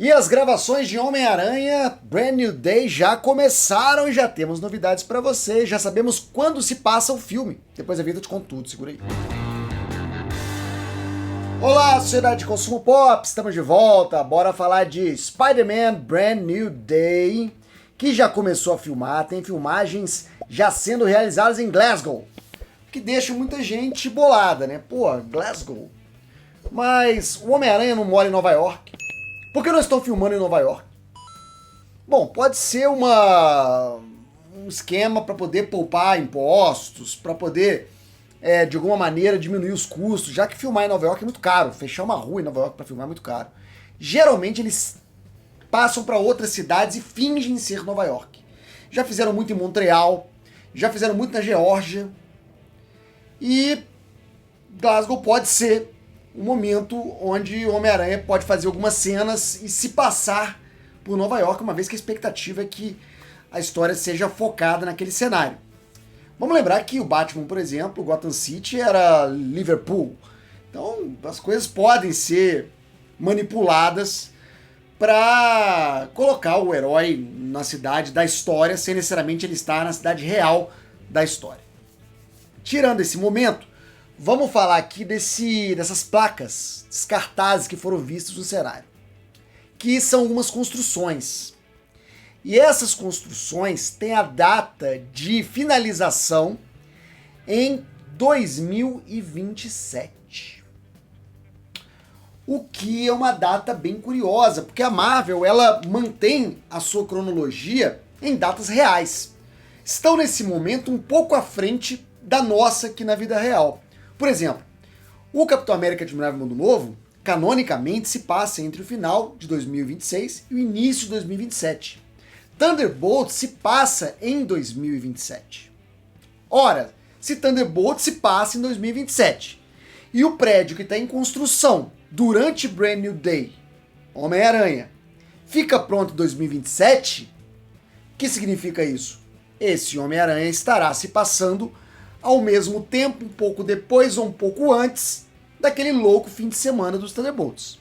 E as gravações de Homem-Aranha Brand New Day já começaram e já temos novidades para você. Já sabemos quando se passa o filme. Depois da vida eu te conto tudo, segura aí. Olá, sociedade de consumo pop, estamos de volta. Bora falar de Spider-Man Brand New Day, que já começou a filmar, tem filmagens já sendo realizadas em Glasgow, que deixa muita gente bolada, né? Pô, Glasgow. Mas o Homem-Aranha não mora em Nova York. Por que não estão filmando em Nova York? Bom, pode ser um esquema para poder poupar impostos, para poder, de alguma maneira, diminuir os custos, já que filmar em Nova York é muito caro. Fechar uma rua em Nova York para filmar é muito caro. Geralmente eles passam para outras cidades e fingem ser Nova York. Já fizeram muito em Montreal, já fizeram muito na Geórgia. E Glasgow pode ser um momento onde o Homem-Aranha pode fazer algumas cenas e se passar por Nova York, uma vez que a expectativa é que a história seja focada naquele cenário. Vamos lembrar que o Batman, por exemplo, Gotham City era Liverpool. Então as coisas podem ser manipuladas para colocar o herói na cidade da história, sem necessariamente ele estar na cidade real da história. Tirando esse momento, vamos falar aqui dessas placas, esses cartazes que foram vistos no cenário, que são algumas construções. E essas construções têm a data de finalização em 2027. O que é uma data bem curiosa, porque a Marvel ela mantém a sua cronologia em datas reais. Estão nesse momento um pouco à frente da nossa aqui na vida real. Por exemplo, o Capitão América Admirável Mundo Novo, canonicamente, se passa entre o final de 2026 e o início de 2027. Thunderbolt se passa em 2027. Ora, se Thunderbolt se passa em 2027 e o prédio que está em construção durante Brand New Day, Homem-Aranha, fica pronto em 2027, o que significa isso? Esse Homem-Aranha estará se passando ao mesmo tempo, um pouco depois ou um pouco antes daquele louco fim de semana dos Thunderbolts.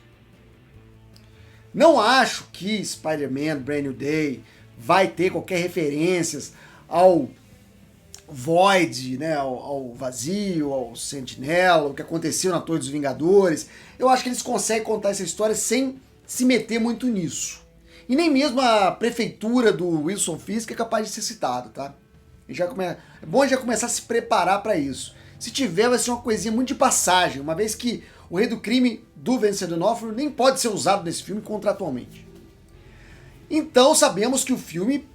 Não acho que Spider-Man Brand New Day vai ter qualquer referências ao Void, né, ao Vazio, ao Sentinela, o que aconteceu na Torre dos Vingadores. Eu acho que eles conseguem contar essa história sem se meter muito nisso. E nem mesmo a prefeitura do Wilson Fisk é capaz de ser citada, tá? É bom já começar a se preparar para isso. Se tiver, vai ser uma coisinha muito de passagem, uma vez que o Rei do Crime do Vincent D'Onofrio nem pode ser usado nesse filme contratualmente. Então sabemos que o filme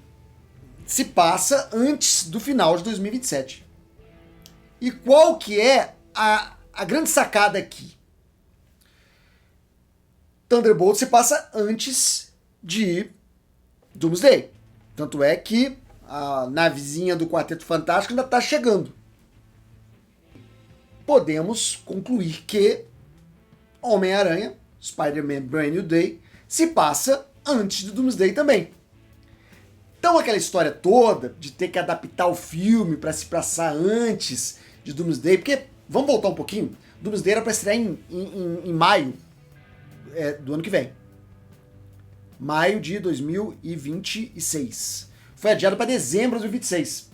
se passa antes do final de 2027. E qual que é a grande sacada aqui? Thunderbolt se passa antes de Doomsday. Tanto é que a navezinha do Quarteto Fantástico ainda está chegando. Podemos concluir que Homem-Aranha, Spider-Man Brand New Day, se passa antes do Doomsday também. Então aquela história toda de ter que adaptar o filme para se passar antes de Doomsday, porque, vamos voltar um pouquinho, Doomsday era para estrear em maio do ano que vem. Maio de 2026. Foi adiado para dezembro de 2026.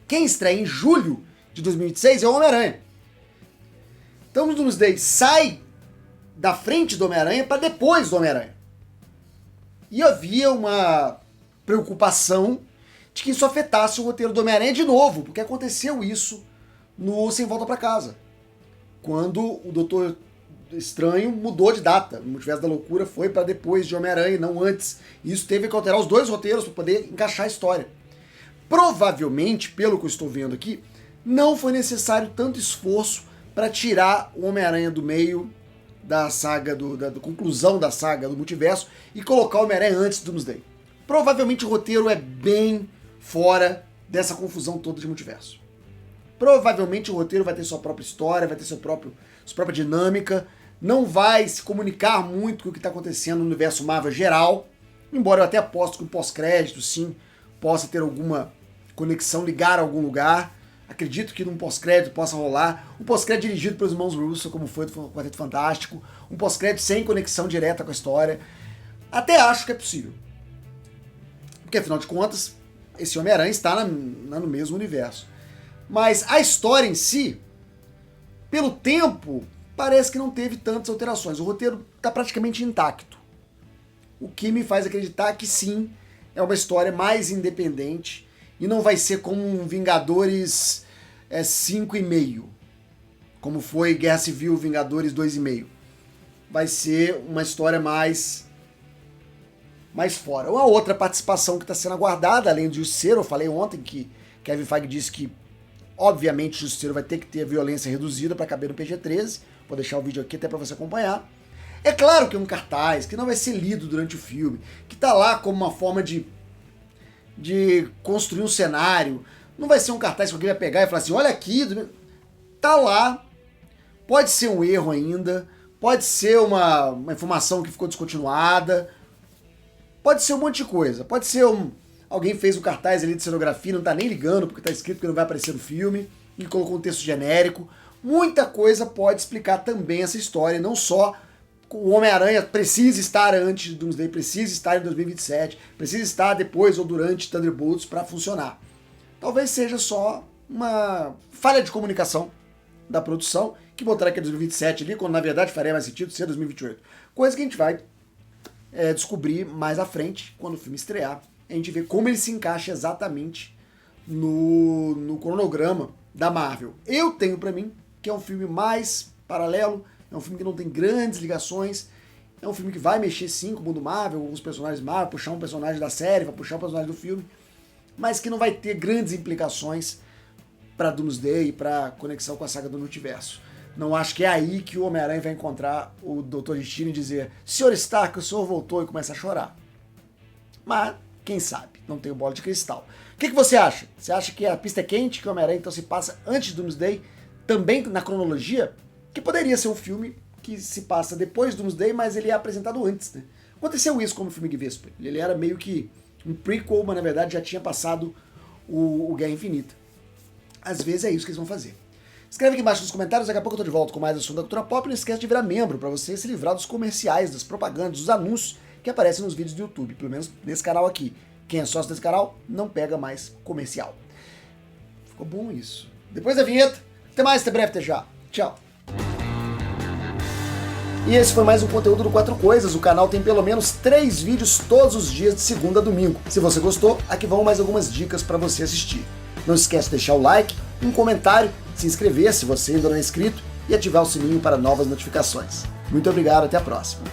Quem estreia em julho de 2026 é o Homem-Aranha. Então o Doomsday sai da frente do Homem-Aranha para depois do Homem-Aranha. E havia uma preocupação de que isso afetasse o roteiro do Homem-Aranha de novo, porque aconteceu isso no Sem Volta para Casa, quando o Doutor Estranho mudou de data. O Multiverso da Loucura foi para depois de Homem-Aranha, não antes. E isso teve que alterar os dois roteiros para poder encaixar a história. Provavelmente, pelo que eu estou vendo aqui, não foi necessário tanto esforço para tirar o Homem-Aranha do meio da saga, da conclusão da saga do multiverso e colocar o Homem-Aranha antes do Doomsday. Provavelmente o roteiro é bem fora dessa confusão toda de multiverso. Provavelmente o roteiro vai ter sua própria história, vai ter sua própria dinâmica, não vai se comunicar muito com o que está acontecendo no universo Marvel geral, embora eu até aposto que o pós-crédito, sim, possa ter alguma conexão, ligar a algum lugar. Acredito que num pós-crédito possa rolar. Um pós-crédito dirigido pelos irmãos Russo, como foi do Quarteto Fantástico. Um pós-crédito sem conexão direta com a história. Até acho que é possível. Porque, afinal de contas, esse Homem-Aranha está no mesmo universo. Mas a história em si, pelo tempo, parece que não teve tantas alterações. O roteiro está praticamente intacto. O que me faz acreditar que sim, é uma história mais independente e não vai ser como um Vingadores 5,5, como foi Guerra Civil Vingadores 2,5. Vai ser uma história mais fora. Uma outra participação que está sendo aguardada, além do Justiceiro, eu falei ontem que Kevin Feige disse que, obviamente, o Justiceiro vai ter que ter violência reduzida para caber no PG-13. Vou deixar o vídeo aqui até para você acompanhar. É claro que é um cartaz, que não vai ser lido durante o filme, que tá lá como uma forma de construir um cenário. Não vai ser um cartaz que alguém vai pegar e falar assim, olha aqui, tá lá. Pode ser um erro ainda, pode ser uma informação que ficou descontinuada, pode ser um monte de coisa. Pode ser alguém fez o cartaz ali de cenografia, não tá nem ligando porque tá escrito que não vai aparecer no filme, e colocou um texto genérico. Muita coisa pode explicar também essa história, não só o Homem-Aranha precisa estar antes do Doomsday, precisa estar em 2027, precisa estar depois ou durante Thunderbolts para funcionar. Talvez seja só uma falha de comunicação da produção, que botará aqui 2027 ali, quando na verdade faria mais sentido ser 2028. Coisa que a gente vai descobrir mais à frente, quando o filme estrear. A gente vê como ele se encaixa exatamente no cronograma da Marvel. Eu tenho para mim que é um filme mais paralelo, é um filme que não tem grandes ligações, é um filme que vai mexer sim com o mundo Marvel, com os personagens Marvel, puxar um personagem da série, vai puxar um personagem do filme, mas que não vai ter grandes implicações para Doomsday e para conexão com a saga do multiverso. Não acho que é aí que o Homem-Aranha vai encontrar o Dr. Destino e dizer Sr. Stark, o senhor voltou, e começa a chorar. Mas, quem sabe, não tenho bola de cristal. O que você acha? Você acha que a pista é quente, que o Homem-Aranha então se passa antes de Doomsday, também na cronologia? Que poderia ser um filme que se passa depois do Doomsday, mas ele é apresentado antes, né? Aconteceu isso como o filme de Vesper. Ele era meio que um prequel, mas na verdade já tinha passado o Guerra Infinita. Às vezes é isso que eles vão fazer. Escreve aqui embaixo nos comentários, daqui a pouco eu tô de volta com mais assunto da cultura pop. Não esquece de virar membro para você se livrar dos comerciais, das propagandas, dos anúncios que aparecem nos vídeos do YouTube, pelo menos nesse canal aqui. Quem é sócio desse canal não pega mais comercial. Ficou bom isso. Depois da vinheta, até mais, até breve, até já. Tchau. E esse foi mais um conteúdo do 4 Coisas. O canal tem pelo menos 3 vídeos todos os dias de segunda a domingo. Se você gostou, aqui vão mais algumas dicas para você assistir. Não esquece de deixar o like, um comentário, se inscrever se você ainda não é inscrito e ativar o sininho para novas notificações. Muito obrigado, até a próxima.